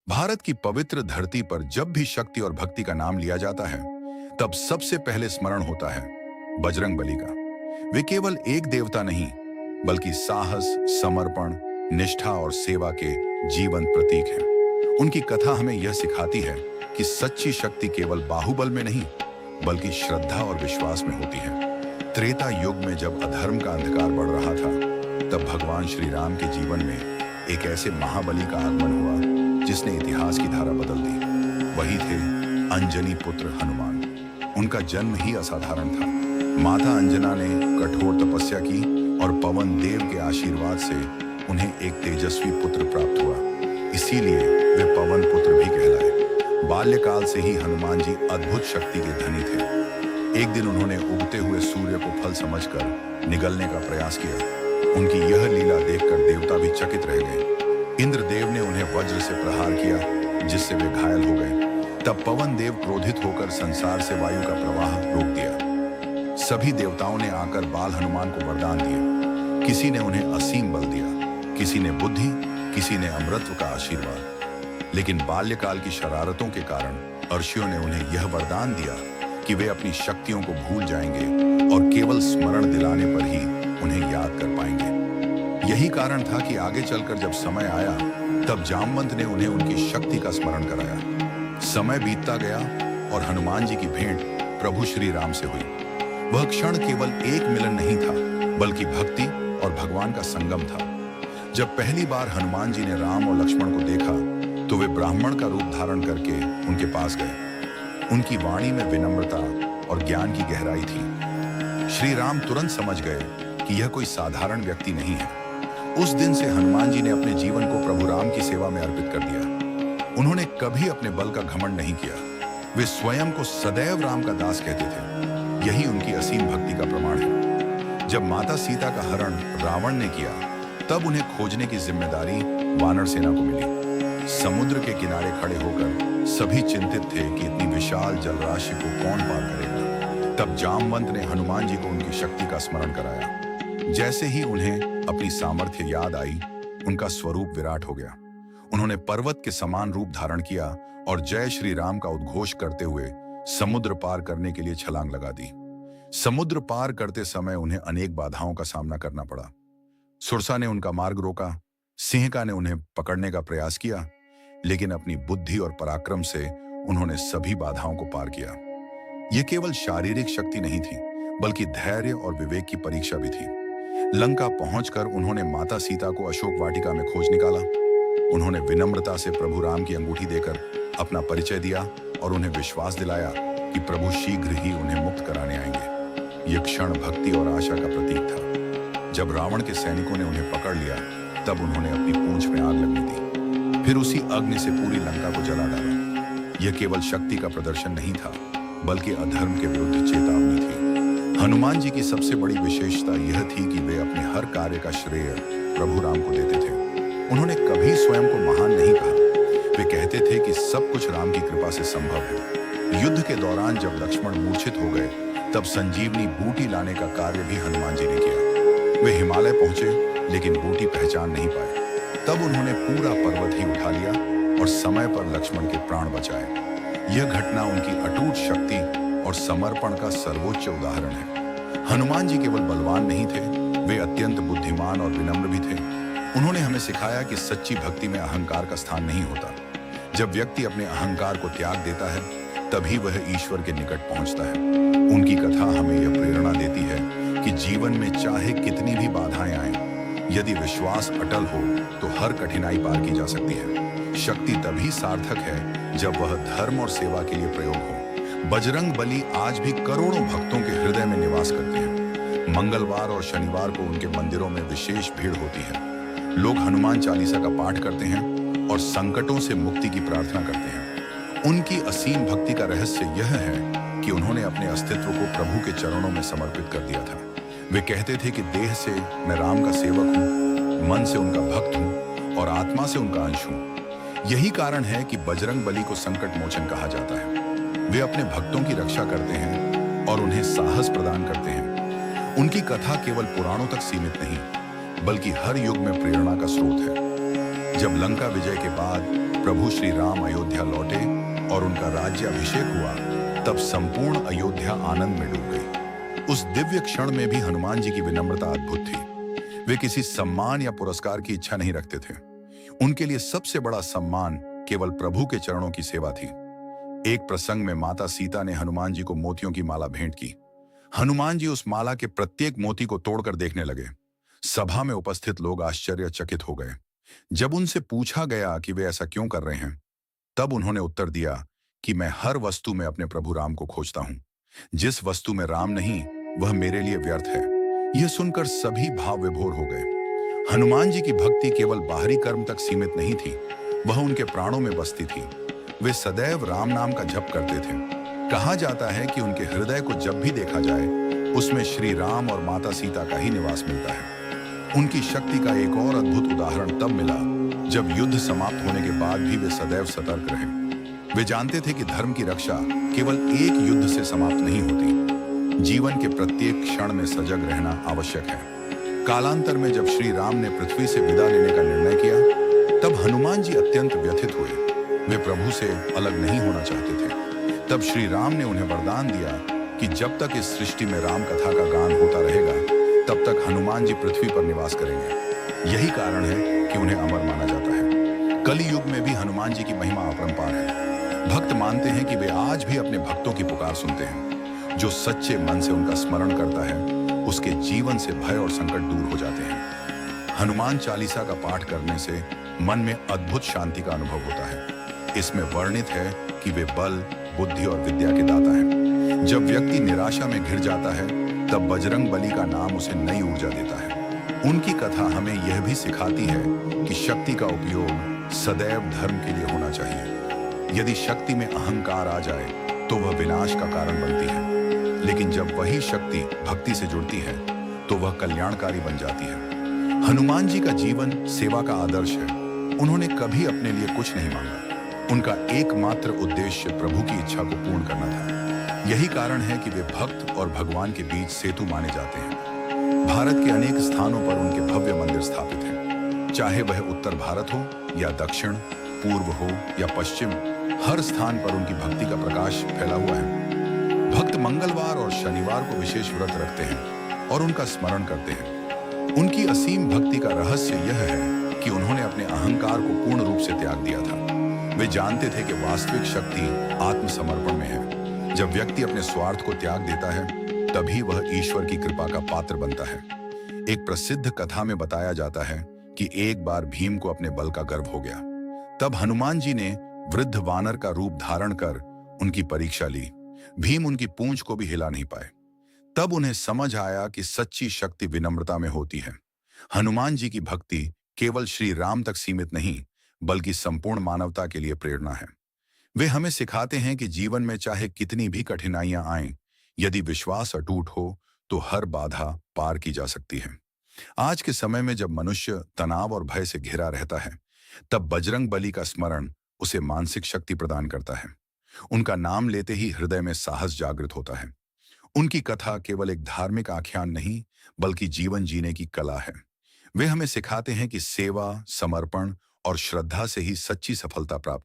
भारत की पवित्र धरती पर जब भी शक्ति और भक्ति का नाम लिया जाता है, तब सबसे पहले स्मरण होता है बजरंग बली का। वे केवल एक देवता नहीं, बल्कि साहस, समर्पण, निष्ठा और सेवा के जीवंत प्रतीक हैं। उनकी कथा हमें यह सिखाती है कि सच्ची शक्ति केवल बाहुबल में नहीं, बल्कि श्रद्धा और विश्वास में होती है। त्रेता युग में जब अधर्म का अंधकार बढ़ रहा था, तब भगवान श्री राम के जीवन में एक ऐसे महाबली का आगमन हुआ जिसने इतिहास की धारा बदल दी। वही थे अंजनी पुत्र हनुमान। उनका जन्म ही असाधारण था। माता अंजना ने कठोर तपस्या की और पवन देव के आशीर्वाद से उन्हें एक तेजस्वी पुत्र प्राप्त हुआ। इसीलिए वे पवन पुत्र भी कहलाए। बाल्यकाल से ही हनुमान जी अद्भुत शक्ति के धनी थे। एक दिन उन्होंने उगते हुए सूर्य को फल समझकर निगलने का प्रयास किया। उनकी यह लीला देखकर देवता भी चकित रह गए। इंद्रदेव ने उन्हें वज्र से प्रहार किया, जिससे वे घायल हो गए। तब पवन देव क्रोधित होकर संसार से वायु का प्रवाह रोक दिया। सभी देवताओं ने आकर बाल हनुमान को वरदान दिए। किसी ने उन्हें असीम बल दिया, किसी ने बुद्धि, किसी ने अमृतत्व का आशीर्वाद। लेकिन बाल्यकाल की शरारतों के कारण अर्षियों ने उन्हें यह वरदान दिया कि वे अपनी शक्तियों को भूल जाएंगे और केवल स्मरण दिलाने पर ही उन्हें याद कर पाएंगे। यही कारण था कि आगे चलकर जब समय आया, तब जामवंत ने उन्हें उनकी शक्ति का स्मरण कराया। समय बीतता गया और हनुमान जी की भेंट प्रभु श्री राम से हुई। वह क्षण केवल एक मिलन नहीं था, बल्कि भक्ति और भगवान का संगम था। जब पहली बार हनुमान जी ने राम और लक्ष्मण को देखा, तो वे ब्राह्मण का रूप धारण करके उनके पास गए। उनकी वाणी में विनम्रता और ज्ञान की गहराई थी। श्री राम तुरंत समझ गए कि यह कोई साधारण व्यक्ति नहीं है। उस दिन से हनुमान जी ने अपने जीवन को प्रभु राम की सेवा में अर्पित कर दिया। उन्होंने कभी अपने बल का घमंड नहीं किया। वे स्वयं को सदैव राम का दास कहते थे। यही उनकी असीम भक्ति का प्रमाण है। जब माता सीता का हरण रावण ने किया, तब उन्हें खोजने की जिम्मेदारी वानर सेना को मिली। समुद्र के किनारे खड़े होकर सभी चिंतित थे कि इतनी विशाल जलराशि को कौन पार करेगा। तब जामवंत ने हनुमान जी को उनकी शक्ति का स्मरण कराया। जैसे ही उन्हें अपनी सामर्थ्य याद आई, उनका स्वरूप विराट हो गया। उन्होंने पर्वत के समान रूप धारण किया और जय श्री राम का उद्घोष करते हुए समुद्र पार करने के लिए छलांग लगा दी। समुद्र पार करते समय उन्हें अनेक बाधाओं का सामना करना पड़ा। सुरसा ने उनका मार्ग रोका, सिंहका ने उन्हें पकड़ने का प्रयास किया, लेकिन अपनी बुद्धि और पराक्रम से उन्होंने सभी बाधाओं को पार किया। यह केवल शारीरिक शक्ति नहीं थी, बल्कि धैर्य और विवेक की परीक्षा भी थी। लंका पहुंचकर उन्होंने माता सीता को अशोक वाटिका में खोज निकाला। उन्होंने विनम्रता से प्रभु राम की अंगूठी देकर अपना परिचय दिया और उन्हें विश्वास दिलाया कि प्रभु शीघ्र ही उन्हें मुक्त कराने आएंगे। यह क्षण भक्ति और आशा का प्रतीक था। जब रावण के सैनिकों ने उन्हें पकड़ लिया, तब उन्होंने अपनी पूंछ में आग लगने दी। फिर उसी अग्नि से पूरी लंका को जला डाला। यह केवल शक्ति का प्रदर्शन नहीं था, बल्कि अधर्म के विरुद्ध चेतावनी थी। हनुमान जी की सबसे बड़ी विशेषता यह थी कि वे अपने हर कार्य का श्रेय प्रभु राम को देते थे। उन्होंने कभी स्वयं को महान नहीं कहा। वे कहते थे कि सब कुछ राम की कृपा से संभव है। युद्ध के दौरान जब लक्ष्मण मूर्छित हो गए, तब संजीवनी बूटी लाने का कार्य भी हनुमान जी ने किया। वे हिमालय पहुंचे, लेकिन बूटी पहचान नहीं पाए। तब उन्होंने पूरा पर्वत ही उठा लिया और समय पर लक्ष्मण के प्राण बचाए। यह घटना उनकी अटूट शक्ति और समर्पण का सर्वोच्च उदाहरण है। हनुमान जी केवल बलवान नहीं थे, वे अत्यंत बुद्धिमान और विनम्र भी थे। उन्होंने हमें सिखाया कि सच्ची भक्ति में अहंकार का स्थान नहीं होता। जब व्यक्ति अपने अहंकार को त्याग देता है, तभी वह ईश्वर के निकट पहुंचता है। उनकी कथा हमें यह प्रेरणा देती है कि जीवन में चाहे कितनी भी बाधाएं आएं, यदि विश्वास अटल हो तो हर कठिनाई पार की जा सकती है। शक्ति तभी सार्थक है जब वह धर्म और सेवा के लिए प्रयोग हो। बजरंग बली आज भी करोड़ों भक्तों के हृदय में निवास करते हैं। मंगलवार और शनिवार को उनके मंदिरों में विशेष भीड़ होती है। लोग हनुमान चालीसा का पाठ करते हैं और संकटों से मुक्ति की प्रार्थना करते हैं। उनकी असीम भक्ति का रहस्य यह है कि उन्होंने अपने अस्तित्व को प्रभु के चरणों में समर्पित कर दिया था। वे कहते थे कि देह से मैं राम का सेवक हूँ, मन से उनका भक्त हूँ और आत्मा से उनका अंश हूँ। यही कारण है कि बजरंग बली को संकट मोचन कहा जाता है। वे अपने भक्तों की रक्षा करते हैं और उन्हें साहस प्रदान करते हैं। उनकी कथा केवल पुराणों तक सीमित नहीं, बल्कि हर युग में प्रेरणा का स्रोत है। जब लंका विजय के बाद प्रभु श्री राम अयोध्या लौटे और उनका राज्याभिषेक हुआ, तब संपूर्ण अयोध्या आनंद में डूब गई। उस दिव्य क्षण में भी हनुमान जी की विनम्रता अद्भुत थी। वे किसी सम्मान या पुरस्कार की इच्छा नहीं रखते थे। उनके लिए सबसे बड़ा सम्मान केवल प्रभु के चरणों की सेवा थी। एक प्रसंग में माता सीता ने हनुमान जी को मोतियों की माला भेंट की। हनुमान जी उस माला के प्रत्येक मोती को तोड़कर देखने लगे। सभा में उपस्थित लोग आश्चर्यचकित हो गए। जब उनसे पूछा गया कि वे ऐसा क्यों कर रहे हैं, तब उन्होंने उत्तर दिया कि मैं हर वस्तु में अपने प्रभु राम को खोजता हूं। जिस वस्तु में राम नहीं, वह मेरे लिए व्यर्थ है। यह सुनकर सभी भाव विभोर हो गए। हनुमान जी की भक्ति केवल बाहरी कर्म तक सीमित नहीं थी, वह उनके प्राणों में बसती थी। वे सदैव राम नाम का जप करते थे। कहा जाता है कि उनके हृदय को जब भी देखा जाए, उसमें श्री राम और माता सीता का ही निवास मिलता है। उनकी शक्ति का एक और अद्भुत उदाहरण तब मिला जब युद्ध समाप्त होने के बाद भी वे सदैव सतर्क रहे। वे जानते थे कि धर्म की रक्षा केवल एक युद्ध से समाप्त नहीं होती। जीवन के प्रत्येक क्षण में सजग रहना आवश्यक है। कालांतर में जब श्री राम ने पृथ्वी से विदा लेने का निर्णय किया, तब हनुमान जी अत्यंत व्यथित हुए। वे प्रभु से अलग नहीं होना चाहते थे। तब श्री राम ने उन्हें वरदान दिया कि जब तक इस सृष्टि में राम कथा का गान होता रहेगा, तब तक हनुमान जी पृथ्वी पर निवास करेंगे। यही कारण है कि उन्हें अमर माना जाता है। कलि युग में भी हनुमान जी की महिमा अपरंपार है। भक्त मानते हैं कि वे आज भी अपने भक्तों की पुकार सुनते हैं। जो सच्चे मन से उनका स्मरण करता है, उसके जीवन से भय और संकट दूर हो जाते हैं। हनुमान चालीसा का पाठ करने से मन में अद्भुत शांति का अनुभव होता है। इसमें वर्णित है कि वे बल, बुद्धि और विद्या के दाता हैं। जब व्यक्ति निराशा में घिर जाता है, तब बजरंग बली का नाम उसे नई ऊर्जा देता है। उनकी कथा हमें यह भी सिखाती है कि शक्ति का उपयोग सदैव धर्म के लिए होना चाहिए। यदि शक्ति में अहंकार आ जाए, तो वह विनाश का कारण बनती है, लेकिन जब वही शक्ति भक्ति से जुड़ती है, तो वह कल्याणकारी बन जाती है। हनुमान जी का जीवन सेवा का आदर्श है। उन्होंने कभी अपने लिए कुछ नहीं मांगा। उनका एकमात्र उद्देश्य प्रभु की इच्छा को पूर्ण करना था। यही कारण है कि वे भक्त और भगवान के बीच सेतु माने जाते हैं। भारत के अनेक स्थानों पर उनके भव्य मंदिर स्थापित हैं। चाहे वह उत्तर भारत हो या दक्षिण, पूर्व हो या पश्चिम, हर स्थान पर उनकी भक्ति का प्रकाश फैला हुआ है। भक्त मंगलवार और शनिवार को विशेष व्रत रखते हैं और उनका स्मरण करते हैं। उनकी असीम भक्ति का रहस्य यह है कि उन्होंने अपने अहंकार को पूर्ण रूप से त्याग दिया था। वे जानते थे कि वास्तविक शक्ति आत्मसमर्पण में है। जब व्यक्ति अपने स्वार्थ को त्याग देता है, तभी वह ईश्वर की कृपा का पात्र बनता है। एक प्रसिद्ध कथा में बताया जाता है कि एक बार भीम को अपने बल का गर्व हो गया। तब हनुमान जी ने वृद्ध वानर का रूप धारण कर उनकी परीक्षा ली। भीम उनकी पूंछ को भी हिला नहीं पाए। तब उन्हें समझ आया कि सच्ची शक्ति विनम्रता में होती है। हनुमान जी की भक्ति केवल श्री राम तक सीमित नहीं, बल्कि संपूर्ण मानवता के लिए प्रेरणा है। वे हमें सिखाते हैं कि जीवन में चाहे कितनी भी कठिनाइयां आएं, यदि विश्वास अटूट हो, तो हर बाधा पार की जा सकती है। आज के समय में जब मनुष्य तनाव और भय से घिरा रहता है, तब बजरंग बली का स्मरण उसे मानसिक शक्ति प्रदान करता है। उनका नाम लेते ही हृदय में साहस जागृत होता है। उनकी कथा केवल एक धार्मिक आख्यान नहीं, बल्कि जीवन जीने की कला है। वे हमें सिखाते हैं कि सेवा, समर्पण और श्रद्धा से ही सच्ची सफलता प्राप्त